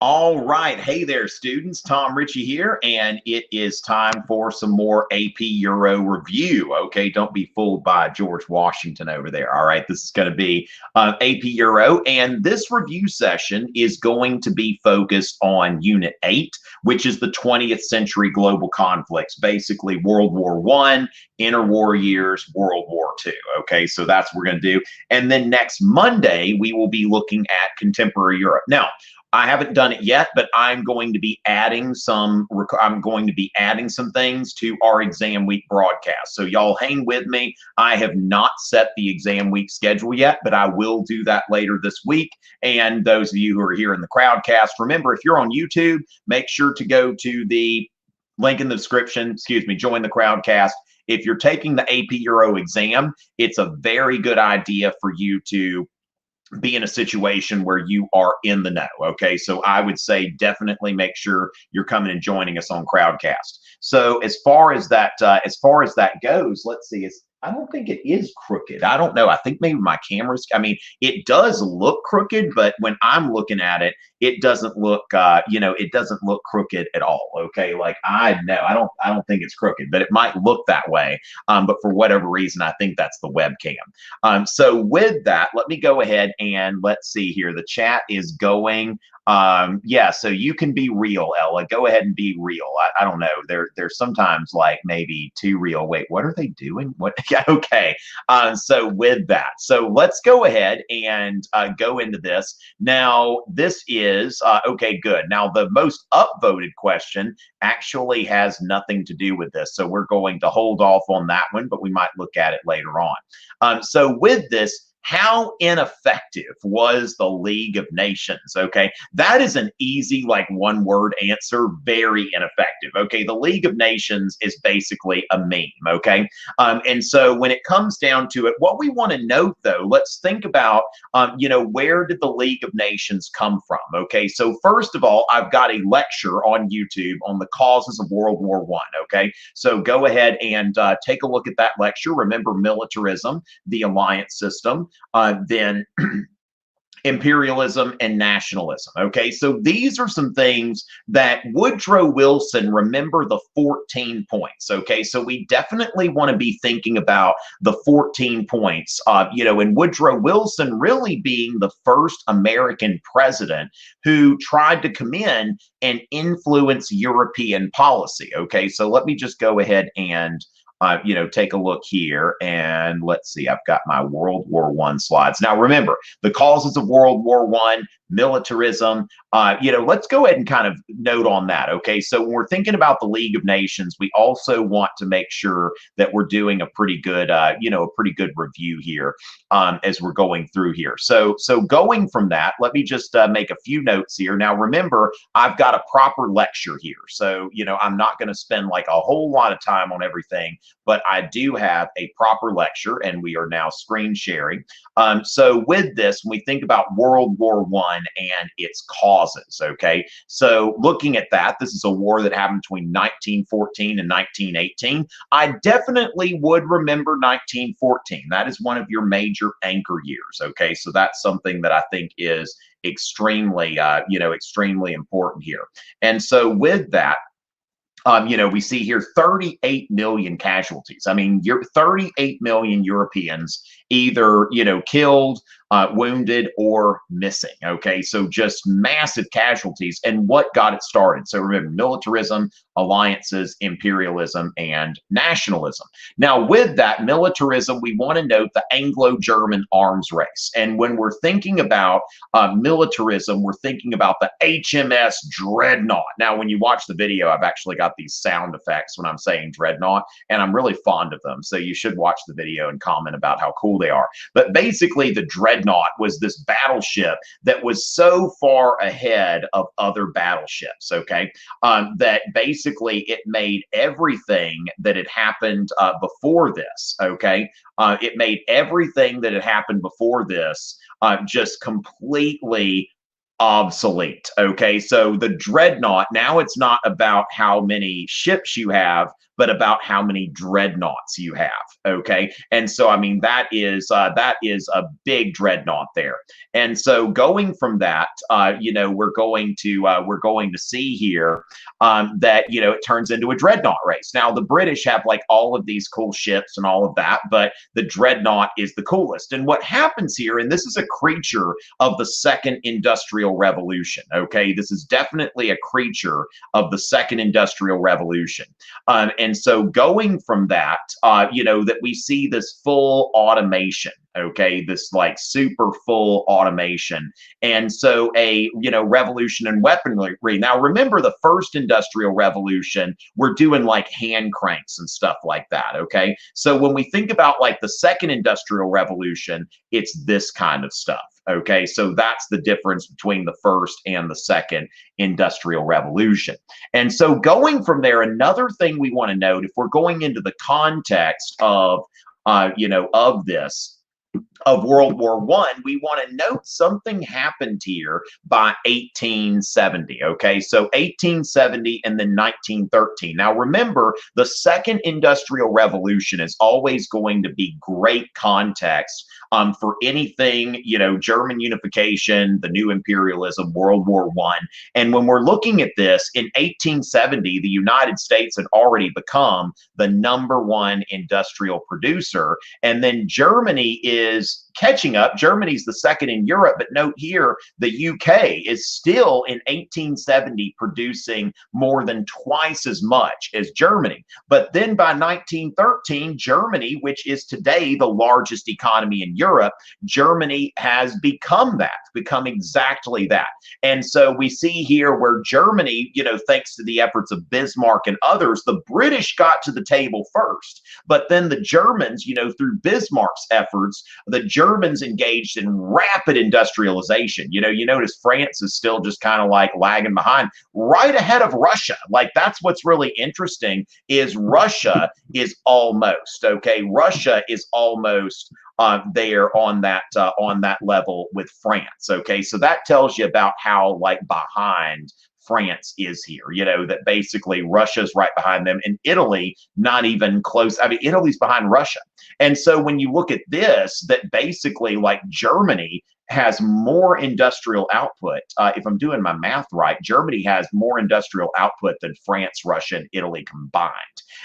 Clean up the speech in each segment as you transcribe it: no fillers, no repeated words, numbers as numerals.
All right. Hey there, students. Tom Ritchie here, and it is time for some more AP Euro review. Okay, don't be fooled by George Washington over there. All right, this is going to be AP Euro, and this review session is going to be focused on Unit 8, which is the 20th century global conflicts, basically World War I, interwar years, World War II. Okay, so that's what we're going to do. And then next Monday, we will be looking at contemporary Europe. Now, I haven't done it yet, but I'm going to be adding some things to our exam week broadcast. So y'all hang with me. I have not set the exam week schedule yet, but I will do that later this week. And those of you who are here in the Crowdcast, remember, if you're on YouTube, make sure to go to the link in the description, join the Crowdcast. If you're taking the AP Euro exam, it's a very good idea for you to be in a situation where you are in the know. Okay, so I would say definitely make sure you're coming and joining us on Crowdcast. So as far as that goes, let's see. I don't think it is crooked. I don't know. I think maybe my camera's, it does look crooked, but when I'm looking at it, it doesn't look, it doesn't look crooked at all. Okay. Like I don't think it's crooked, but it might look that way. But for whatever reason, I think that's the webcam. So with that, let me go ahead and let's see here. The chat is going. Yeah, so you can be real, Ella. Go ahead and be real. I don't know. They're sometimes like maybe too real. Wait, what are they doing? What? Yeah, okay. So with that, so let's go ahead and go into this. Now, this is okay, good. Now, the most upvoted question actually has nothing to do with this. So we're going to hold off on that one, but we might look at it later on. So with this, how ineffective was the League of Nations? Okay, that is an easy, like one word answer, very ineffective. Okay, the League of Nations is basically a meme. Okay, and so when it comes down to it, what we want to note though, let's think about, where did the League of Nations come from? Okay, so first of all, I've got a lecture on YouTube on the causes of World War I. Okay, so go ahead and take a look at that lecture. Remember militarism, the alliance system, then imperialism and nationalism. Okay, so these are some things that Woodrow Wilson, remember the 14 points. Okay, so we definitely want to be thinking about the 14 points, and Woodrow Wilson really being the first American president who tried to come in and influence European policy. Okay, so let me just go ahead and take a look here, and let's see. I've got my World War I slides. Now, remember the causes of World War I, militarism. Let's go ahead and kind of note on that. Okay, so when we're thinking about the League of Nations, we also want to make sure that we're doing a pretty good, review here as we're going through here. So going from that, let me just make a few notes here. Now, remember, I've got a proper lecture here, so I'm not going to spend like a whole lot of time on everything, but I do have a proper lecture, and we are now screen sharing. So with this, when we think about World War I and its causes, okay, so looking at that, this is a war that happened between 1914 and 1918. I definitely would remember 1914. That is one of your major anchor years. Okay, so that's something that I think is extremely, extremely important here. And so with that, we see here 38 million casualties. I mean, 38 million Europeans either, killed, wounded, or missing. Okay, so just massive casualties. And what got it started? So remember, militarism, alliances, imperialism, and nationalism. Now, with that militarism, we want to note the Anglo-German arms race. And when we're thinking about militarism, we're thinking about the HMS Dreadnought. Now, when you watch the video, I've actually got these sound effects when I'm saying Dreadnought, and I'm really fond of them. So you should watch the video and comment about how cool they are. But basically, the Dreadnought was this battleship that was so far ahead of other battleships, okay, that basically it made everything that had happened before this, okay, it made everything that had happened before this just completely obsolete. Okay, so the Dreadnought, now it's not about how many ships you have, but about how many dreadnoughts you have. Okay, and so I mean that is a big dreadnought there. And so going from that, we're going to see here that it turns into a dreadnought race. Now the British have like all of these cool ships and all of that, but the dreadnought is the coolest. And what happens here, and this is a creature of the second industrial revolution. Okay, this is definitely a creature of the second industrial revolution. And so going from that, that we see this full automation. Okay, this like super full automation. And so a revolution in weaponry. Now remember, the first industrial revolution, we're doing like hand cranks and stuff like that. Okay, so when we think about like the second industrial revolution, it's this kind of stuff. Okay, so that's the difference between the first and the second industrial revolution. And so going from there, another thing we want to note, if we're going into the context of of World War I, we want to note something happened here by 1870. Okay, so 1870 and then 1913. Now remember, the second industrial revolution is always going to be great context for anything, German unification, the new imperialism, World War I. And when we're looking at this, in 1870, the United States had already become the #1 industrial producer. And then Germany is catching up. Germany's the second in Europe, but note here, the UK is still in 1870 producing more than twice as much as Germany. But then by 1913, Germany, which is today the largest economy in Europe, Germany has become exactly that. And so we see here where Germany, thanks to the efforts of Bismarck and others, the British got to the table first. But then the Germans, through Bismarck's efforts, the Germans engaged in rapid industrialization. You notice France is still just kind of like lagging behind, right ahead of Russia. Like that's what's really interesting is Russia is almost, Russia is almost there on that level with France. Okay, so that tells you about how like behind France is here, that basically Russia's right behind them, and Italy not even close. I mean, Italy's behind Russia. And so when you look at this, that basically like Germany has more industrial output. If I'm doing my math right, Germany has more industrial output than France, Russia, and Italy combined.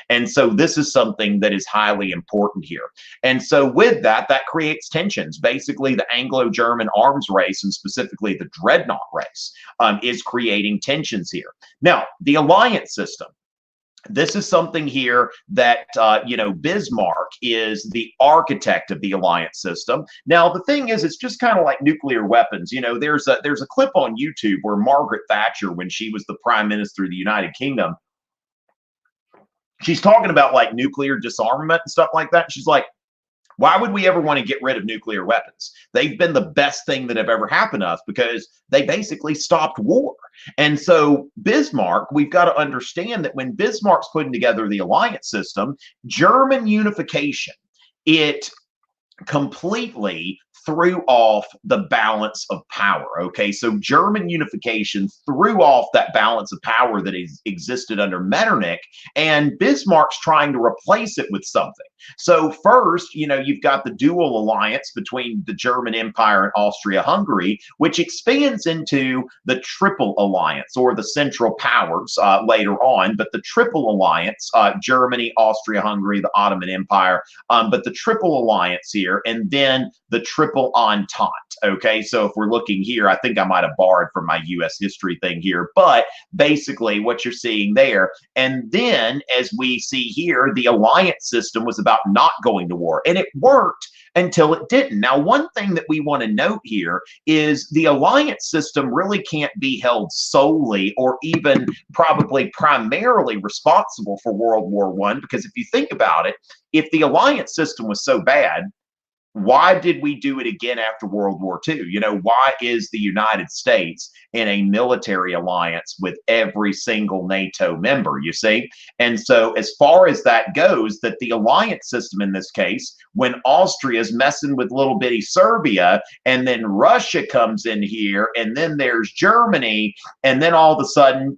And so this is something that is highly important here. And so with that, that creates tensions. Basically, the Anglo-German arms race, and specifically the dreadnought race, is creating tensions here. Now, the alliance system. This is something here that, Bismarck is the architect of the alliance system. Now, the thing is, it's just kind of like nuclear weapons. There's a clip on YouTube where Margaret Thatcher, when she was the prime minister of the United Kingdom, she's talking about like nuclear disarmament and stuff like that. She's like, why would we ever want to get rid of nuclear weapons? They've been the best thing that have ever happened to us because they basically stopped war. And so Bismarck, we've got to understand that when Bismarck's putting together the alliance system, German unification, it completely threw off the balance of power. Okay, so German unification threw off that balance of power that existed under Metternich, and Bismarck's trying to replace it with something. So first, you've got the dual alliance between the German Empire and Austria-Hungary, which expands into the Triple Alliance, or the Central Powers later on. But the Triple Alliance, Germany, Austria-Hungary, the Ottoman Empire, but the Triple Alliance here, and then the Triple Entente. Okay, so if we're looking here, I think I might have borrowed from my U.S. history thing here, but basically what you're seeing there. And then, as we see here, the alliance system was about not going to war, and it worked until it didn't. Now, one thing that we want to note here is the alliance system really can't be held solely or even probably primarily responsible for World War I, because if you think about it, if the alliance system was so bad, why did we do it again after World War II? Why is the United States in a military alliance with every single NATO member, you see? And so as far as that goes, that the alliance system in this case, when Austria's messing with little bitty Serbia, and then Russia comes in here, and then there's Germany, and then all of a sudden,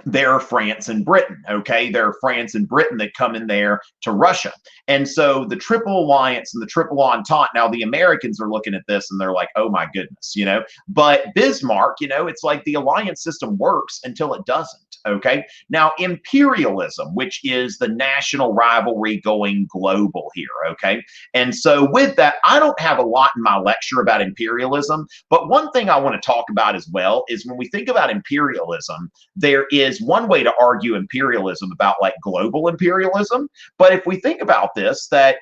there are France and Britain, okay? There are France and Britain that come in there to Russia. And so the Triple Alliance and the Triple Entente, now the Americans are looking at this and they're like, oh my goodness, you know? But Bismarck, you know, it's like the alliance system works until it doesn't, okay? Now, imperialism, which is the national rivalry going global here, okay? And so with that, I don't have a lot in my lecture about imperialism, but one thing I want to talk about as well is when we think about imperialism, there is one way to argue imperialism about like global imperialism. But if we think about this, that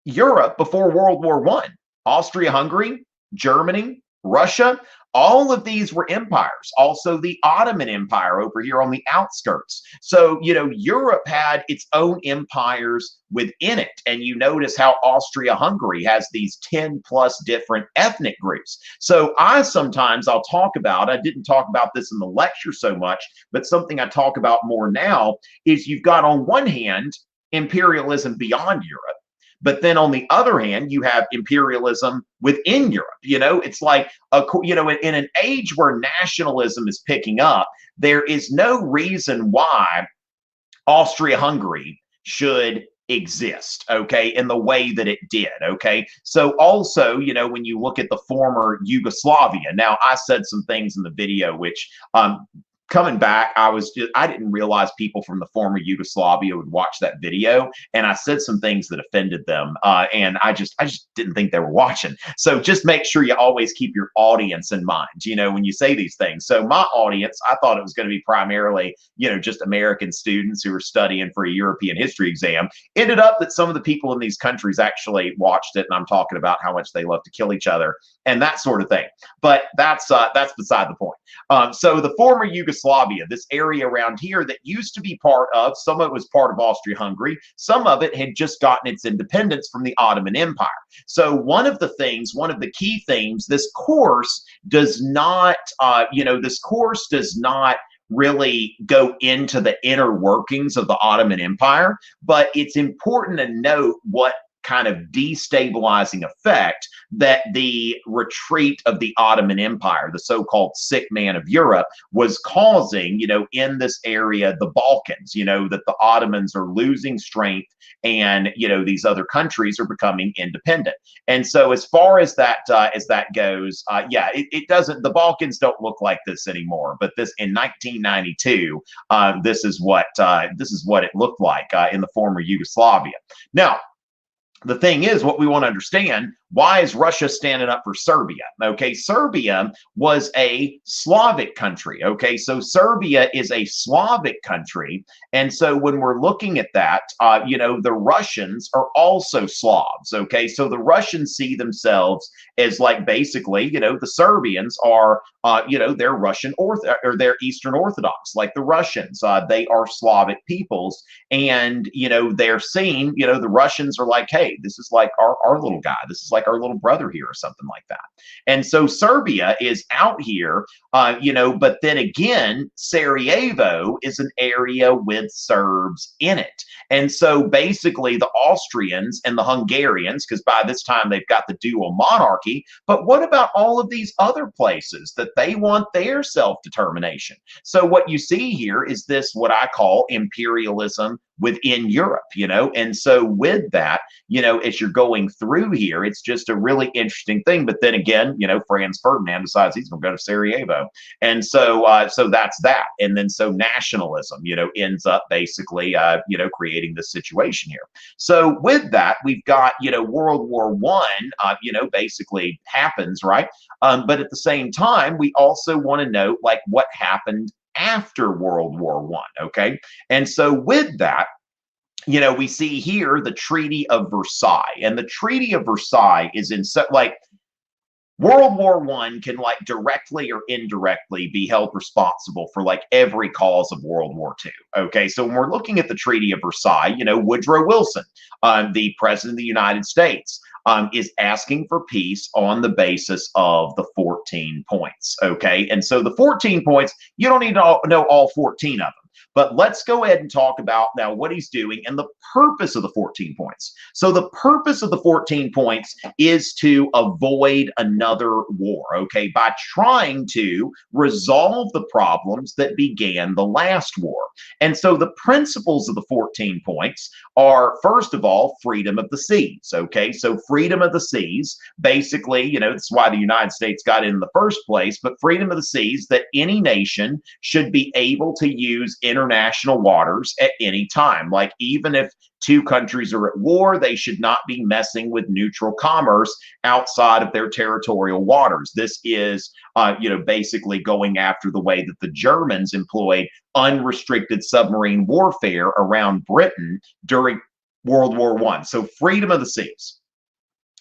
Europe before World War I, Austria-Hungary, Germany, Russia, all of these were empires. Also the Ottoman Empire over here on the outskirts. So, you know, Europe had its own empires within it. And you notice how Austria-Hungary has these 10 plus different ethnic groups. So I'll talk about, I didn't talk about this in the lecture so much, but something I talk about more now is you've got on one hand, imperialism beyond Europe. But then on the other hand, you have imperialism within Europe. You know, it's like, you know, in an age where nationalism is picking up, there is no reason why Austria-Hungary should exist, okay, in the way that it did, okay? So also, you know, when you look at the former Yugoslavia, now I said some things in the video which coming back, I didn't realize people from the former Yugoslavia would watch that video, and I said some things that offended them, and I just didn't think they were watching. So just make sure you always keep your audience in mind, you know, when you say these things. So my audience, I thought it was going to be primarily, you know, just American students who were studying for a European history exam. Ended up that some of the people in these countries actually watched it, and I'm talking about how much they love to kill each other and that sort of thing. But that's beside the point. So the former Yugoslavia, this area around here that used to be part of, some of it was part of Austria-Hungary, some of it had just gotten its independence from the Ottoman Empire. So one of the key themes, this course does not, this course does not really go into the inner workings of the Ottoman Empire, but it's important to note what kind of destabilizing effect that the retreat of the Ottoman Empire, the so-called sick man of Europe, was causing, you know, in this area, the Balkans, you know, that the Ottomans are losing strength and, you know, these other countries are becoming independent. And so as far as that goes, it doesn't, the Balkans don't look like this anymore, but this in 1992, this is what it looked like in the former Yugoslavia. Now, the thing is, what we want to understand, why is Russia standing up for Serbia? Okay, Serbia was a Slavic country. Okay, so Serbia is a Slavic country. And so when we're looking at that, the Russians are also Slavs. Okay, so the Russians see themselves as like basically, the Serbians are, they're Russian or they're Eastern Orthodox, like the Russians. They are Slavic peoples. And, they're seen, the Russians are like, hey, this is like our little guy. This is like our little brother here or something like that. And so Serbia is out here, but then again, Sarajevo is an area with Serbs in it. And so basically the Austrians and the Hungarians, because by this time they've got the dual monarchy, but what about all of these other places that they want their self-determination? So what you see here is this, what I call imperialism within Europe, and so with that, as you're going through here, it's just a really interesting thing. But then again, Franz Ferdinand decides he's going to go to Sarajevo. And so that's that. And then so nationalism, ends up basically, creating this situation here. So with that, we've got, World War I, basically happens, right? But at the same time, we also want to note like what happened after World War I, okay? And so with that, we see here the Treaty of Versailles, and the Treaty of Versailles is in like World War I can like directly or indirectly be held responsible for like every cause of World War II. Okay, so when we're looking at the Treaty of Versailles, Woodrow Wilson, the President of the United States, is asking for peace on the basis of the 14 points. Okay, and so the 14 points, you don't need to know all 14 of them. But let's go ahead and talk about now what he's doing and the purpose of the 14 points. So the purpose of the 14 points is to avoid another war, okay, by trying to resolve the problems that began the last war. And so the principles of the 14 points are, first of all, freedom of the seas, okay? So freedom of the seas, basically, you know, that's why the United States got in the first place, but freedom of the seas, that any nation should be able to use international waters at any time. Like, even if two countries are at war, they should not be messing with neutral commerce outside of their territorial waters. This is, you know, basically going after the way that the Germans employed unrestricted submarine warfare around Britain during World War I. So freedom of the seas.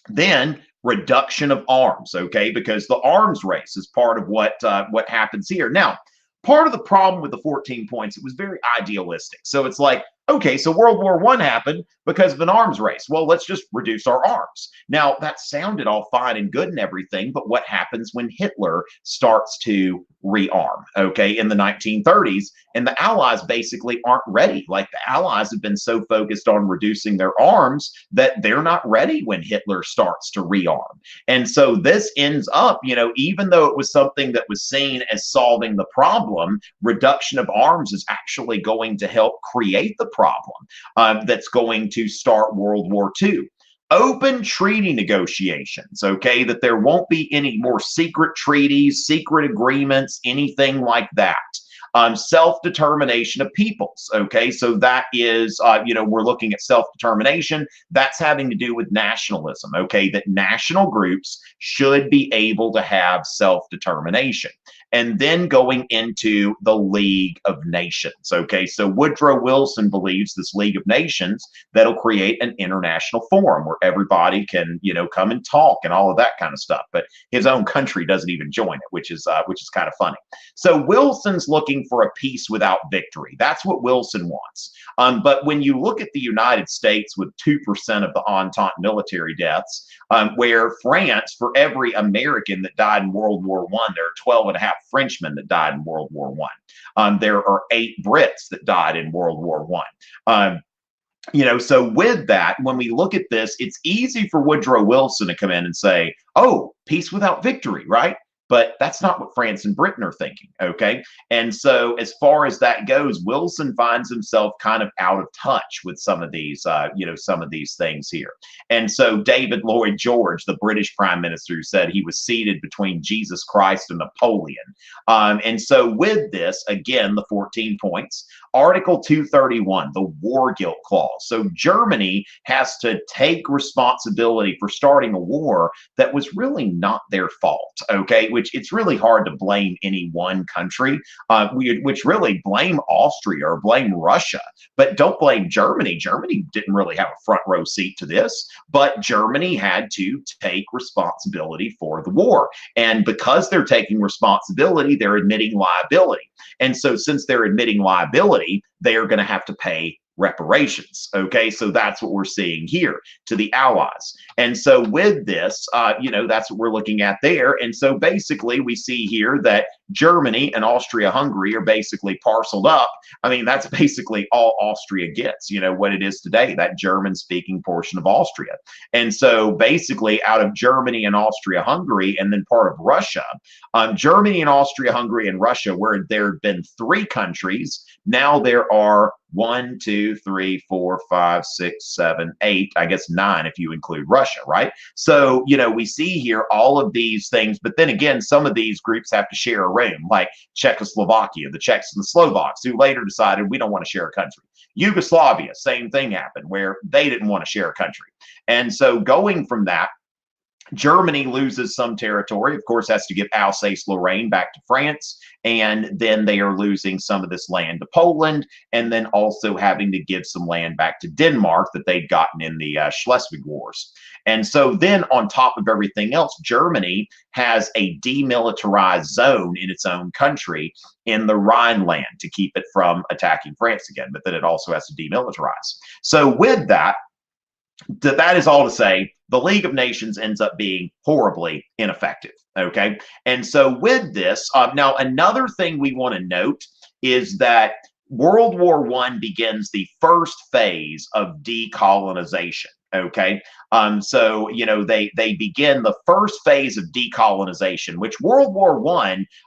Then reduction of arms, okay, because the arms race is part of what happens here. Now, part of the problem with the 14 points, it was very idealistic. So it's like, okay, so World War I happened because of an arms race. Well, let's just reduce our arms. Now, that sounded all fine and good and everything, but what happens when Hitler starts to rearm, okay, in the 1930s? And the Allies basically aren't ready. Like, the Allies have been so focused on reducing their arms that they're not ready when Hitler starts to rearm. And so this ends up, you know, even though it was something that was seen as solving the problem, reduction of arms is actually going to help create the problem that's going to start World War II. Open treaty negotiations, okay, that there won't be any more secret treaties, secret agreements, anything like that. Self-determination of peoples, okay, so that is, you know, we're looking at self-determination. That's having to do with nationalism, okay, that national groups should be able to have self-determination. And then going into the League of Nations, okay, so Woodrow Wilson believes this League of Nations that'll create an international forum where everybody can, you know, come and talk and all of that kind of stuff. But his own country doesn't even join it, which is kind of funny. So Wilson's looking for a peace without victory. That's what Wilson wants. But when you look at the United States with 2% of the Entente military deaths, where France, for every American that died in World War I, there are 12.5 Frenchmen that died in World War I. There are 8 Brits that died in World War I. You know, so with that, when we look at this, it's easy for Woodrow Wilson to come in and say, oh, peace without victory, right? But that's not what France and Britain are thinking, okay? And so as far as that goes, Wilson finds himself kind of out of touch with some of these, you know, some of these things here. And so David Lloyd George, the British prime minister, said he was seated between Jesus Christ and Napoleon. And so with this, again, the 14 points, Article 231, the war guilt clause. So Germany has to take responsibility for starting a war that was really not their fault, okay? Which it's really hard to blame any one country, which really blame Austria or blame Russia, but don't blame Germany. Germany didn't really have a front row seat to this, but Germany had to take responsibility for the war. And because they're taking responsibility, they're admitting liability. And so since they're admitting liability, they are going to have to pay reparations. Okay, so that's what we're seeing here to the Allies. And so with this, you know, that's what we're looking at there. And so basically we see here that Germany and Austria-Hungary are basically parceled up. I mean, that's basically all Austria gets, you know, what it is today, that German-speaking portion of Austria. And so basically out of Germany and Austria-Hungary and then part of Russia, Germany and Austria-Hungary and Russia, where there have been 3 countries, now there are 1, 2, 3, 4, 5, 6, 7, 8, I guess 9 if you include Russia, right? So, you know, we see here all of these things, but then again, some of these groups have to share a room, like Czechoslovakia, the Czechs and the Slovaks, who later decided we don't want to share a country. Yugoslavia, same thing happened where they didn't want to share a country. And so going from that, Germany loses some territory, of course, has to give Alsace-Lorraine back to France, and then they are losing some of this land to Poland, and then also having to give some land back to Denmark that they'd gotten in the Schleswig Wars. And so then on top of everything else, Germany has a demilitarized zone in its own country in the Rhineland to keep it from attacking France again, but then it also has to demilitarize. So with that, that is all to say, the League of Nations ends up being horribly ineffective, okay? And so with this, now another thing we want to note is that World War I begins the first phase of decolonization. Okay, so they begin the first phase of decolonization, which World War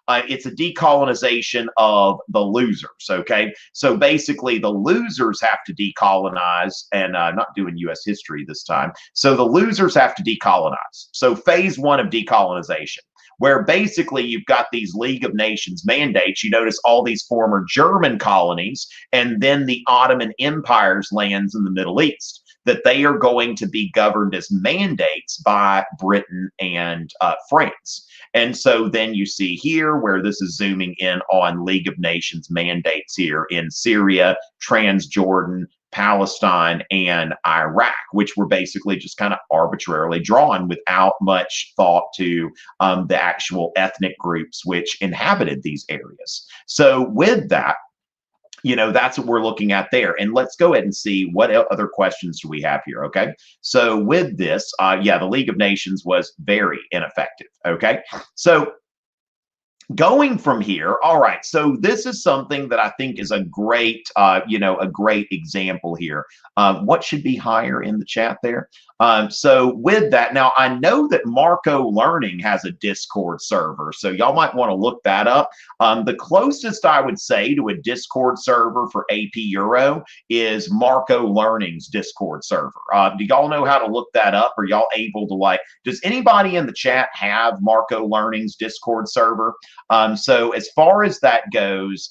I, it's a decolonization of the losers. Okay, so basically the losers have to decolonize, and not doing U.S. history this time. So the losers have to decolonize. So phase one of decolonization, where basically you've got these League of Nations mandates. You notice all these former German colonies and then the Ottoman Empire's lands in the Middle East, that they are going to be governed as mandates by Britain and France. And so then you see here where this is zooming in on League of Nations mandates here in Syria, Transjordan, Palestine, and Iraq, which were basically just kind of arbitrarily drawn without much thought to the actual ethnic groups which inhabited these areas. So with that, that's what we're looking at there. And let's go ahead and see what other questions do we have here, okay? So with this, yeah, the League of Nations was very ineffective, okay? So going from here, all right, so this is something that I think is a great, a great example here. What should be higher in the chat there? So with that, now I know that Marco Learning has a Discord server, so y'all might want to look that up. The closest I would say to a Discord server for AP Euro is Marco Learning's Discord server. Do y'all know how to look that up? Are y'all able to does anybody in the chat have Marco Learning's Discord server? So as far as that goes,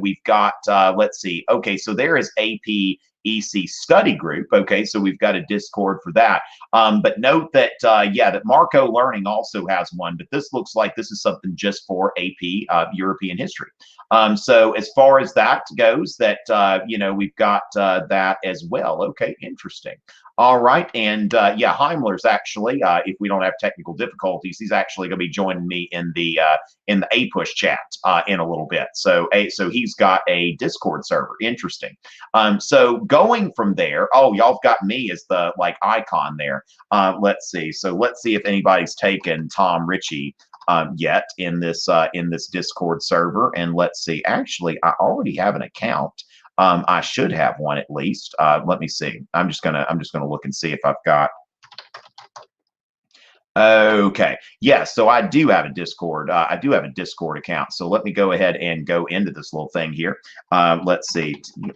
we've got, let's see. Okay, so there is AP EC study group. Okay, so we've got a Discord for that. But note that, that Marco Learning also has one, but this looks like this is something just for AP European history. So as far as that goes, that, we've got that as well. Okay, interesting. All right, and yeah, Heimler's actually, if we don't have technical difficulties, he's actually going to be joining me in the APUSH chat in a little bit. So he's got a Discord server. Interesting. So going from there, oh, y'all got me as the icon there. Let's see. So let's see if anybody's taken Tom Ritchie yet in this Discord server. And let's see. Actually, I already have an account. I should have one at least. Let me see. I'm just gonna look and see if I've got. Okay. Yeah. So I do have a Discord. I do have a Discord account. So let me go ahead and go into this little thing here. Let's see. Okay.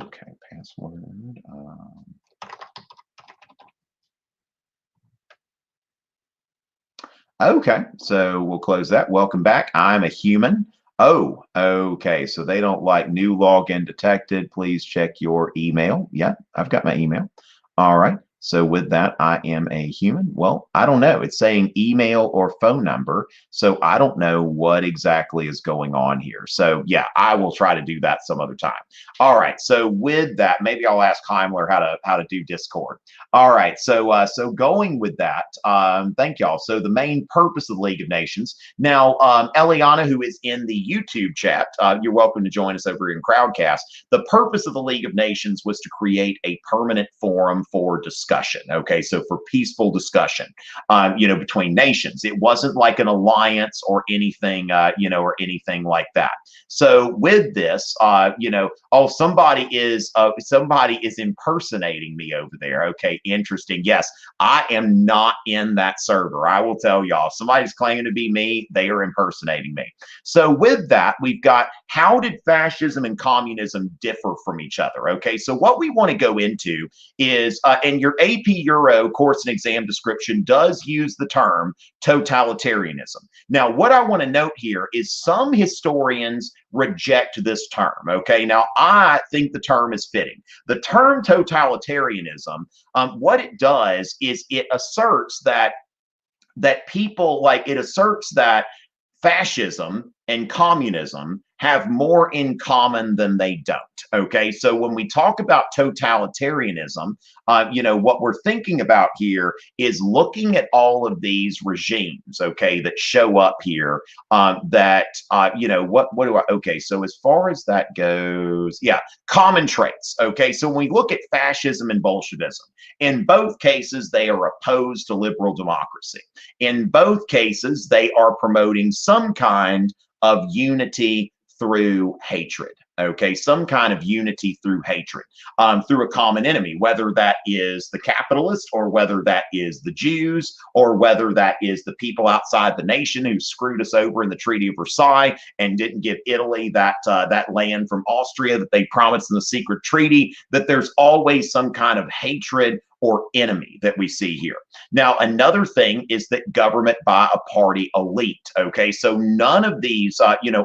Okay. Password. Okay, so we'll close that. Welcome back. I'm a human. Oh, okay. So they don't like new login detected. Please check your email. Yeah, I've got my email. All right. So with that, I am a human. Well, I don't know. It's saying email or phone number. So I don't know what exactly is going on here. So yeah, I will try to do that some other time. All right. So with that, maybe I'll ask Heimler how to do Discord. All right. So so going with that, thank y'all. So the main purpose of the League of Nations. Now, Eliana, who is in the YouTube chat, you're welcome to join us over in Crowdcast. The purpose of the League of Nations was to create a permanent forum for discussion. Okay, so for peaceful discussion, between nations. It wasn't like an alliance or anything, or anything like that. So with this, oh, somebody is impersonating me over there. Okay, interesting. Yes, I am not in that server. I will tell y'all. If somebody's claiming to be me, they are impersonating me. So with that, we've got how did fascism and communism differ from each other? Okay, so what we want to go into is, and your AP Euro course and exam description does use the term totalitarianism. Now, what I want to note here is some historians reject this term. Okay, now I think the term is fitting. The term totalitarianism, what it does is it asserts that it asserts that fascism and communism have more in common than they don't. Okay, so when we talk about totalitarianism, what we're thinking about here is looking at all of these regimes, okay, that show up here. Okay, so as far as that goes, yeah, common traits. Okay, so when we look at fascism and Bolshevism, in both cases, they are opposed to liberal democracy. In both cases, they are promoting some kind of unity through hatred. Okay, some kind of unity through hatred, through a common enemy, whether that is the capitalists or whether that is the Jews or whether that is the people outside the nation who screwed us over in the Treaty of Versailles and didn't give Italy that land from Austria that they promised in the secret treaty. That there's always some kind of hatred or enemy that we see here. Now, another thing is that government by a party elite. Okay, so none of these,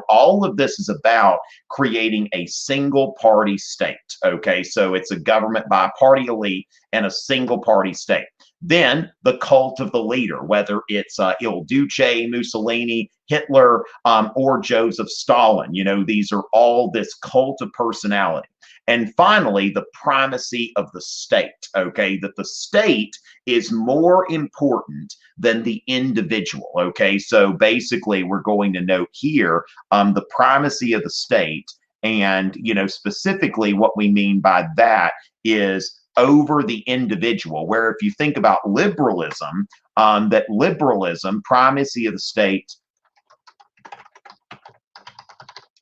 all of this is about creating a single party state. Okay, so it's a government by a party elite and a single party state. Then the cult of the leader, whether it's Il Duce, Mussolini, Hitler, or Joseph Stalin. These are all this cult of personality. And finally, the primacy of the state, okay, that the state is more important than the individual, okay? So basically, we're going to note here the primacy of the state, and, specifically what we mean by that is over the individual, where if you think about liberalism, that liberalism, primacy of the state.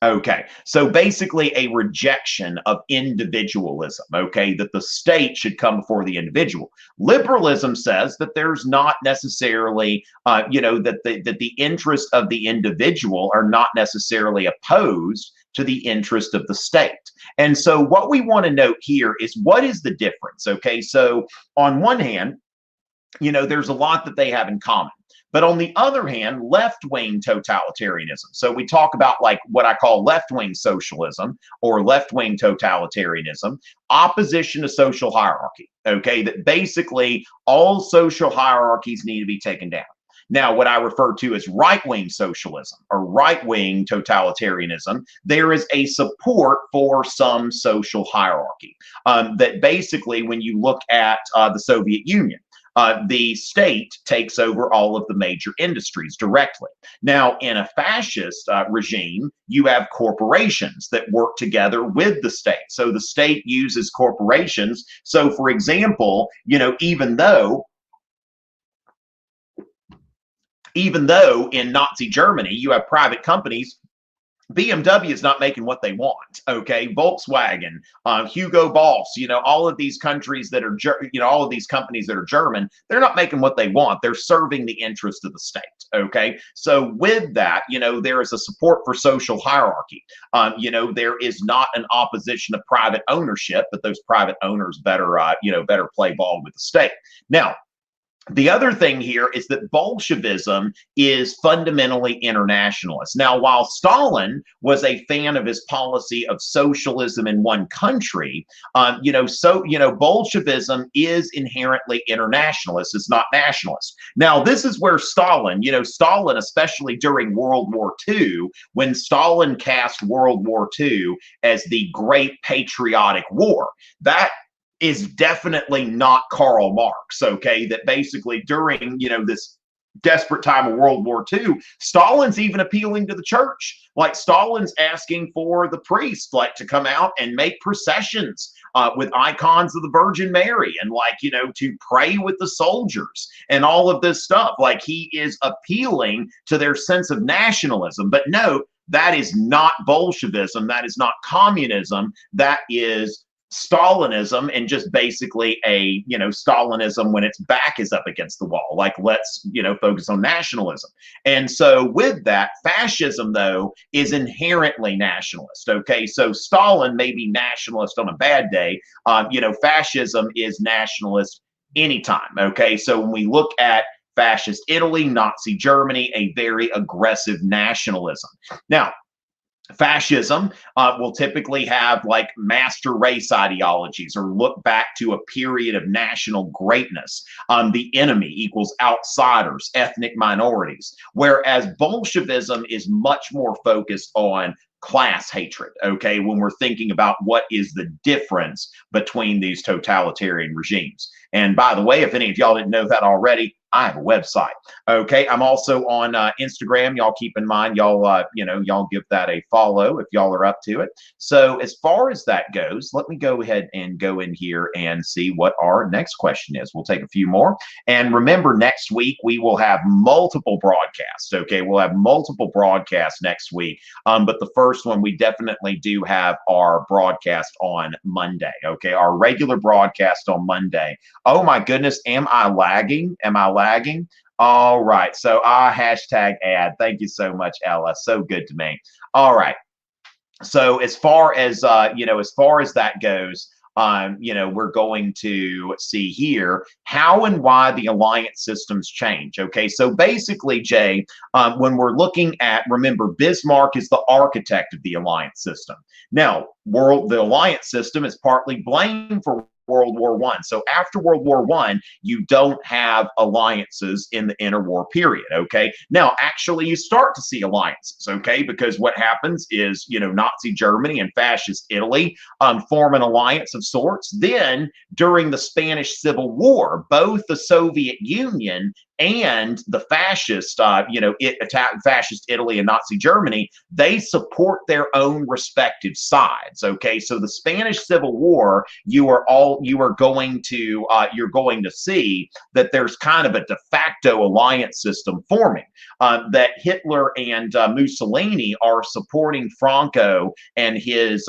Okay, so basically a rejection of individualism, okay, that the state should come before the individual. Liberalism says that there's not necessarily, that the interests of the individual are not necessarily opposed to the interest of the state. And so what we want to note here is what is the difference, okay? So on one hand, there's a lot that they have in common. But on the other hand, left-wing totalitarianism. So we talk about like what I call left-wing socialism or left-wing totalitarianism, opposition to social hierarchy, okay, that basically all social hierarchies need to be taken down. Now, what I refer to as right-wing socialism or right-wing totalitarianism, there is a support for some social hierarchy. That basically, when you look at the Soviet Union, the state takes over all of the major industries directly. Now, in a fascist regime, you have corporations that work together with the state. So the state uses corporations. So, for example, even though in Nazi Germany you have private companies, BMW is not making what they want, okay? Volkswagen, Hugo Boss, all of these countries that are, all of these companies that are German, they're not making what they want. They're serving the interest of the state, okay? So with that, there is a support for social hierarchy. There is not an opposition to private ownership, but those private owners better play ball with the state. Now, the other thing here is that Bolshevism is fundamentally internationalist. Now, while Stalin was a fan of his policy of socialism in one country, Bolshevism is inherently internationalist. It's not nationalist. Now, this is where Stalin, especially during World War II, when Stalin cast World War II as the Great Patriotic War, that is definitely not Karl Marx, okay? That basically during, this desperate time of World War II, Stalin's even appealing to the church. Like Stalin's asking for the priests to come out and make processions with icons of the Virgin Mary and to pray with the soldiers and all of this stuff. Like he is appealing to their sense of nationalism. But no, that is not Bolshevism. That is not communism. That is Stalinism, and just basically a Stalinism when its back is up against the wall. Let's focus on nationalism. And so with that, fascism though is inherently nationalist. Okay, so Stalin may be nationalist on a bad day. Fascism is nationalist anytime. Okay, so when we look at fascist Italy, Nazi Germany, a very aggressive nationalism. Now, fascism will typically have master race ideologies or look back to a period of national greatness. The enemy equals outsiders, ethnic minorities, whereas Bolshevism is much more focused on class hatred, okay, when we're thinking about what is the difference between these totalitarian regimes. And by the way, if any of y'all didn't know that already, I have a website. Okay, I'm also on Instagram. Y'all keep in mind, y'all, y'all give that a follow if y'all are up to it. So as far as that goes, let me go ahead and go in here and see what our next question is. We'll take a few more. And remember, next week we will have multiple broadcasts. Okay, we'll have multiple broadcasts next week. But the first one, we definitely do have our broadcast on Monday. Okay, our regular broadcast on Monday. Oh my goodness, am I lagging? Am I lagging? All right, so hashtag ad. Thank you so much, Ella. So good to me. All right. So as far as as far as that goes, we're going to see here how and why the alliance systems change. Okay, so basically, Jay, when we're looking at, remember, Bismarck is the architect of the alliance system. Now, the alliance system is partly blamed for World War I. So after World War I, you don't have alliances in the interwar period, okay? Now, actually, you start to see alliances, okay? Because what happens is, Nazi Germany and fascist Italy form an alliance of sorts. Then, during the Spanish Civil War, both the Soviet Union and the fascist, fascist Italy and Nazi Germany, they support their own respective sides. Okay, so the Spanish Civil War, you're going to see that there's kind of a de facto alliance system forming. That Hitler and Mussolini are supporting Franco and his,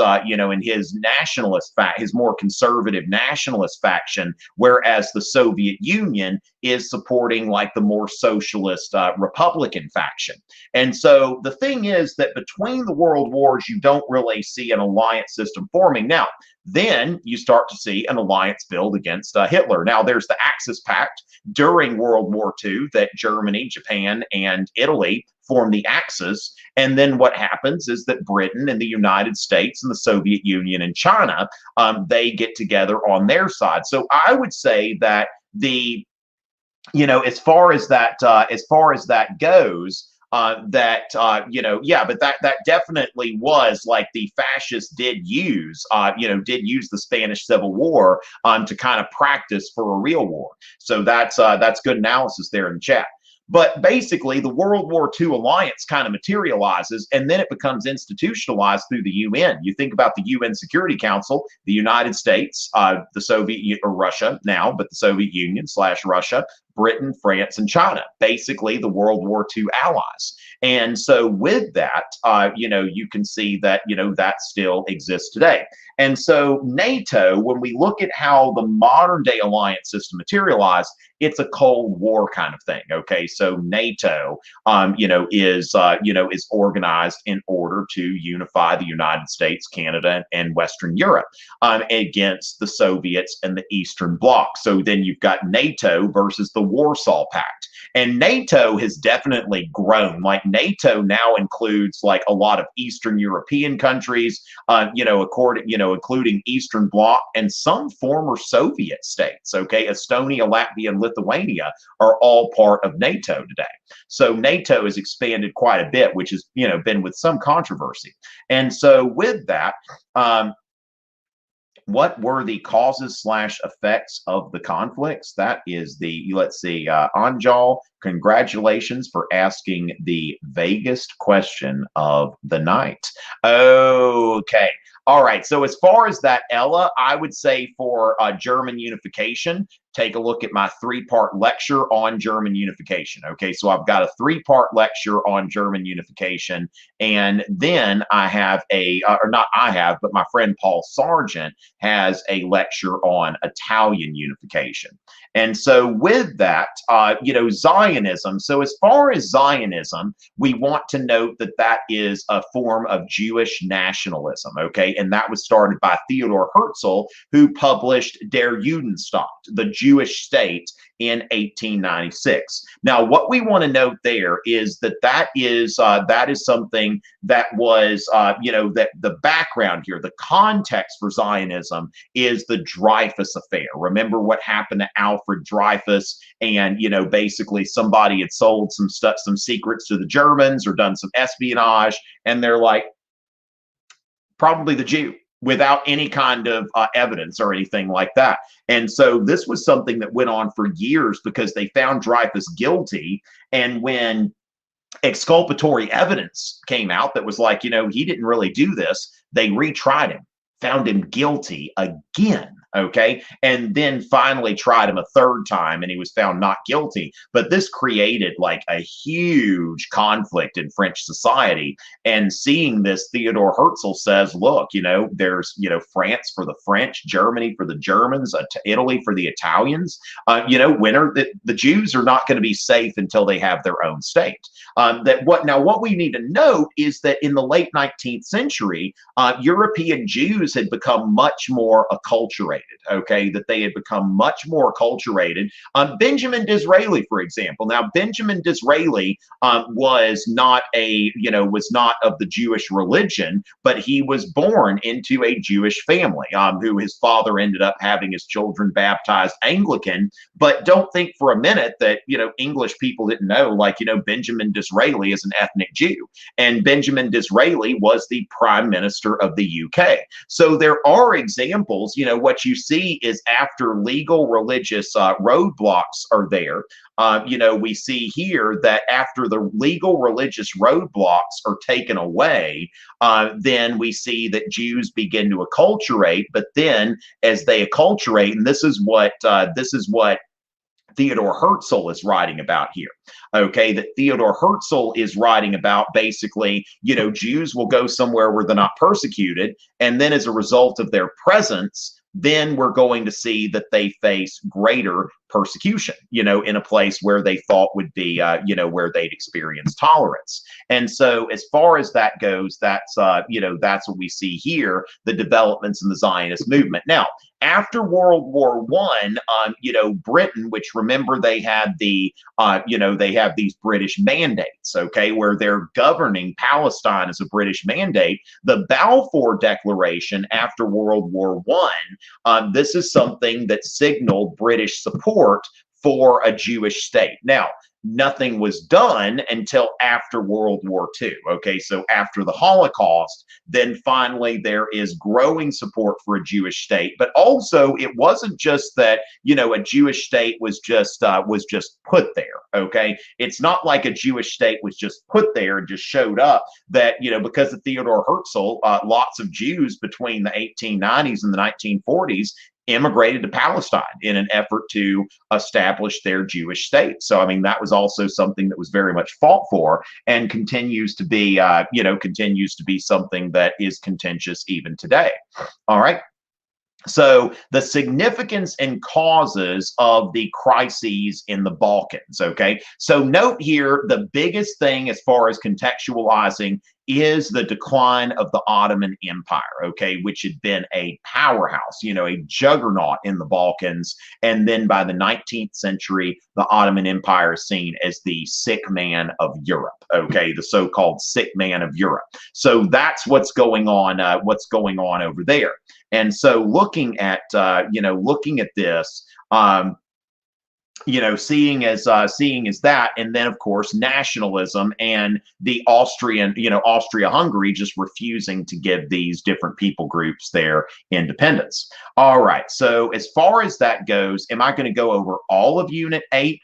his nationalist his more conservative nationalist faction, whereas the Soviet Union is supporting like the more socialist Republican faction. And so the thing is that between the world wars, you don't really see an alliance system forming. Now, then you start to see an alliance build against Hitler. Now, there's the Axis Pact during World War II that Germany, Japan, and Italy form the Axis. And then what happens is that Britain and the United States and the Soviet Union and China, they get together on their side. So I would say that as far as that goes, but that definitely was like the fascists did use the Spanish Civil War to kind of practice for a real war. So that's good analysis there in the chat. But basically, the World War II alliance kind of materializes, and then it becomes institutionalized through the UN. You think about the UN Security Council, the United States, the Soviet or Russia now, but the Soviet Union / Russia, Britain, France, and China, basically the World War II allies. And so with that, you can see that, that still exists today. And so NATO, when we look at how the modern day alliance system materialized, it's a Cold War kind of thing. Okay, so NATO, is organized in order to unify the United States, Canada, and Western Europe against the Soviets and the Eastern Bloc. So then you've got NATO versus the Warsaw Pact. And NATO has definitely grown. Like NATO now includes like a lot of Eastern European countries, including Eastern Bloc and some former Soviet states. Okay, Estonia, Latvia, and Lithuania are all part of NATO today. So NATO has expanded quite a bit, which has been with some controversy. And so with that, what were the causes / effects of the conflicts? That is let's see, Anjal, congratulations for asking the vaguest question of the night. Okay. All right. So as far as that, Ella, I would say for German unification, take a look at my 3-part lecture on German unification. Okay, so I've got a 3-part lecture on German unification, and then I have but my friend Paul Sargent has a lecture on Italian unification. And so with that, Zionism. So as far as Zionism, we want to note that that is a form of Jewish nationalism, okay? And that was started by Theodor Herzl, who published Der Judenstaat, the Jewish state, in 1896. Now, what we want to note there is that is something that was, that the background here, the context for Zionism is the Dreyfus Affair. Remember what happened to Alfred Dreyfus, and basically somebody had sold some secrets to the Germans or done some espionage, and they're like, Probably the Jew, without any kind of evidence or anything like that. And so this was something that went on for years because they found Dreyfus guilty. And when exculpatory evidence came out that was like, he didn't really do this, they retried him, found him guilty again. Okay. And then finally tried him a third time and he was found not guilty. But this created like a huge conflict in French society. And seeing this, Theodore Herzl says, look, there's, France for the French, Germany for the Germans, Italy for the Italians. When are the Jews are not going to be safe until they have their own state. What we need to note is that in the late 19th century, European Jews had become much more acculturated. Okay, that they had become much more acculturated. Benjamin Disraeli, for example. Now, Benjamin Disraeli was not of the Jewish religion, but he was born into a Jewish family, who his father ended up having his children baptized Anglican. But don't think for a minute that English people didn't know, Benjamin Disraeli is an ethnic Jew, and Benjamin Disraeli was the Prime Minister of the UK. So there are examples. What you see is after legal religious roadblocks are there, we see here that after the legal religious roadblocks are taken away, then we see that Jews begin to acculturate. But then as they acculturate, and this is what Theodore Herzl is writing about here. Okay, that Theodore Herzl is writing about basically, Jews will go somewhere where they're not persecuted, and then as a result of their presence, then we're going to see that they face greater persecution, in a place where they thought would be, where they'd experience tolerance. And so as far as that goes, that's what we see here, the developments in the Zionist movement. Now, after World War I, Britain, which remember they had they have these British mandates, okay, where they're governing Palestine as a British mandate. The Balfour Declaration after World War I, this is something that signaled British support for a Jewish state. Now, nothing was done until after World War II. Okay, so after the Holocaust, then finally there is growing support for a Jewish state. But also, it wasn't just that a Jewish state was just put there. Okay, it's not like a Jewish state was just put there and just showed up. That because of Theodore Herzl, lots of Jews between the 1890s and the 1940s immigrated to Palestine in an effort to establish their Jewish state. So, I mean, that was also something that was very much fought for and continues to be something that is contentious even today. All right. So the significance and causes of the crises in the Balkans, okay? So note here, the biggest thing as far as contextualizing is the decline of the Ottoman Empire, okay, which had been a powerhouse, a juggernaut in the Balkans. And then by the 19th century, the Ottoman Empire is seen as the sick man of Europe, okay, the so-called sick man of Europe. So that's what's going on over there. And so looking at this, seeing as that, and then of course nationalism and the Austria-Hungary just refusing to give these different people groups their independence. All right, so as far as that goes, am I going to go over all of Unit 8?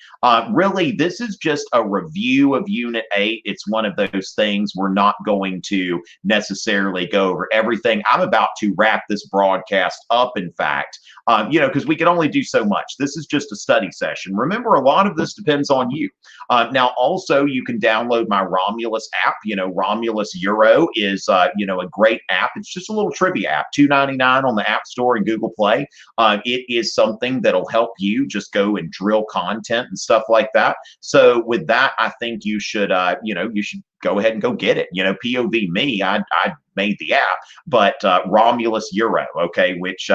Really, this is just a review of Unit 8. It's one of those things we're not going to necessarily go over everything. I'm about to wrap this broadcast up, in fact, because we can only do so much. This is just a study session. Remember, a lot of this depends on you. Now, also, you can download my Romulus app. Romulus Euro is, a great app. It's just a little trivia app, $2.99 on the App Store and Google Play. It is something that'll help you just go and drill content and stuff like that. So with that, I think you should, go ahead and go get it. POV me, I made the app, but Romulus Euro, okay, which,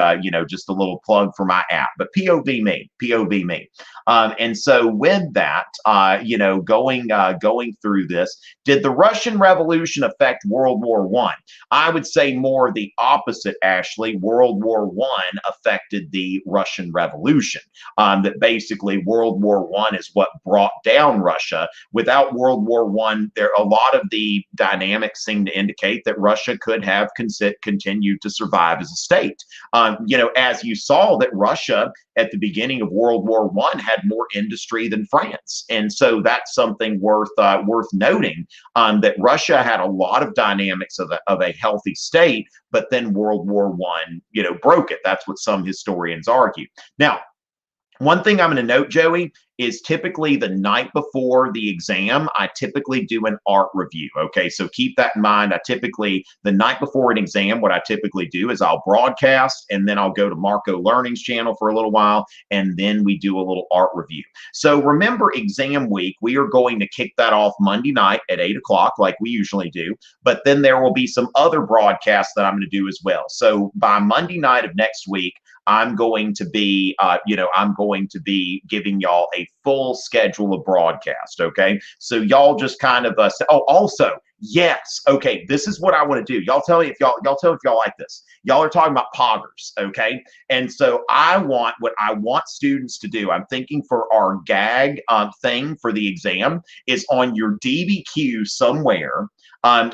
just a little plug for my app, but POV me. And so with that, going through this, did the Russian Revolution affect World War I would say more the opposite, Ashley. World War I affected the Russian Revolution. That basically World War I is what brought down Russia. Without World War I, a lot lot of the dynamics seem to indicate that Russia could have continued to survive as a state. As you saw that Russia at the beginning of World War I had more industry than France, and so that's something worth noting. That Russia had a lot of dynamics of a healthy state, but then World War I, broke it. That's what some historians argue. Now, one thing I'm going to note, Joey, is typically the night before the exam, I typically do an art review. Okay, so keep that in mind. The night before an exam, what I typically do is I'll broadcast, and then I'll go to Marco Learning's channel for a little while, and then we do a little art review. So remember, exam week, we are going to kick that off Monday night at 8 o'clock like we usually do, but then there will be some other broadcasts that I'm going to do as well. So by Monday night of next week, I'm going to be giving y'all a full schedule of broadcast. Okay, so y'all just kind of also, yes, okay, this is what I want to do. Y'all tell me if y'all like this. Y'all are talking about poggers, okay? And so what I want students to do, I'm thinking for our gag thing for the exam is on your DBQ somewhere.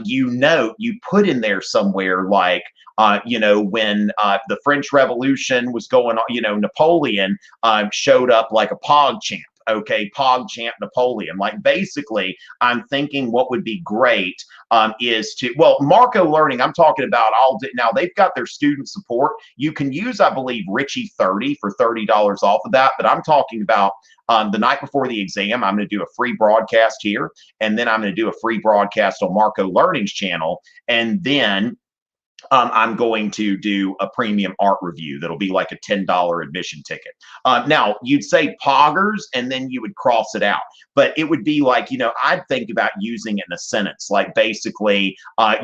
You put in there somewhere like, when the French Revolution was going on, Napoleon showed up like a pog champ. Okay, pog champ Napoleon. Like, basically, I'm thinking what would be great is to, Marco Learning, I'm talking about now they've got their student support. You can use, I believe, Richie 30 for $30 off of that, but I'm talking about the night before the exam, I'm going to do a free broadcast here, and then I'm going to do a free broadcast on Marco Learning's channel, and then I'm going to do a premium art review that'll be like a $10 admission ticket. Now, you'd say poggers, and then you would cross it out. But it would be like, I'd think about using it in a sentence, like basically, as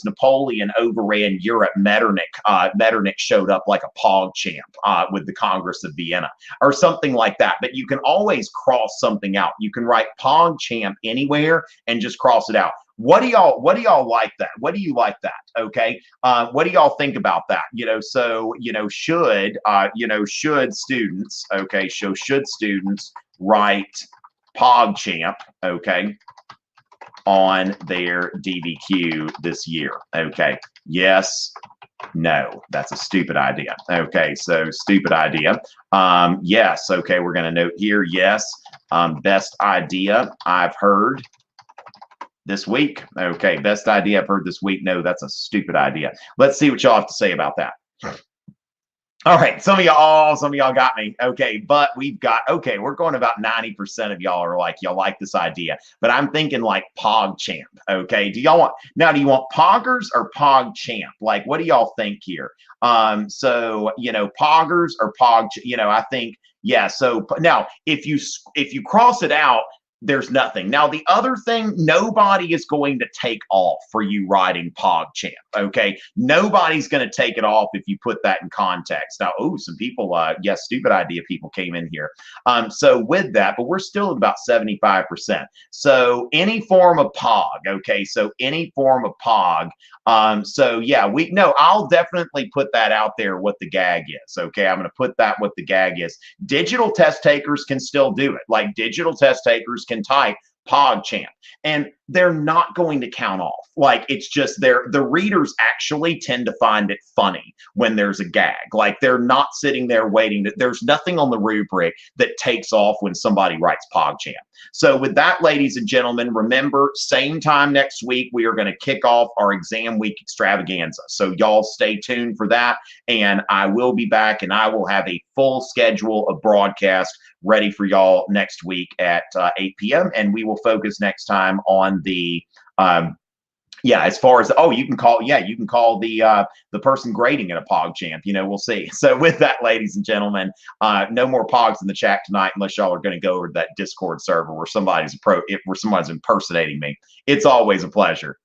Napoleon overran Europe, Metternich showed up like a pog champ with the Congress of Vienna, or something like that. But you can always cross something out. You can write pog champ anywhere and just cross it out. What do y'all like that? What do you like that? Okay. What do y'all think about that? Should students, okay, should students write PogChamp, okay, on their DBQ this year? Okay. Yes. No, that's a stupid idea. Okay, so stupid idea. Yes. Okay, we're going to note here. Yes. Best idea I've heard this week. Okay, best idea I've heard this week. No, that's a stupid idea. Let's see what y'all have to say about that. All right, some of y'all got me. Okay, but we're going about 90% of y'all are like, y'all like this idea. But I'm thinking like PogChamp. Okay, do you want poggers or PogChamp? Like, what do y'all think here? Poggers or I think, yeah. So now if you cross it out, there's nothing. Now, the other thing, nobody is going to take off for you writing PogChamp, okay? Nobody's going to take it off if you put that in context. Now, some people, yes, stupid idea people came in here. So with that, but we're still at about 75%. So any form of pog, okay? So any form of pog. I'll definitely put that out there what the gag is, okay? I'm going to put that what the gag is. Digital test takers can still do it. Like, digital test takers can type PogChamp, and they're not going to count off. Like, it's just the readers actually tend to find it funny when there's a gag. Like, they're not sitting there waiting. There's nothing on the rubric that takes off when somebody writes PogChamp. So with that, ladies and gentlemen, remember, same time next week, we are going to kick off our exam week extravaganza. So y'all stay tuned for that, and I will be back, and I will have a full schedule of broadcast ready for y'all next week at 8 p.m. And we will focus next time on the as far as you can call the person grading at a PogChamp. We'll see. So with that, ladies and gentlemen, no more pogs in the chat tonight unless y'all are going to go over to that Discord server where somebody's impersonating me. It's always a pleasure.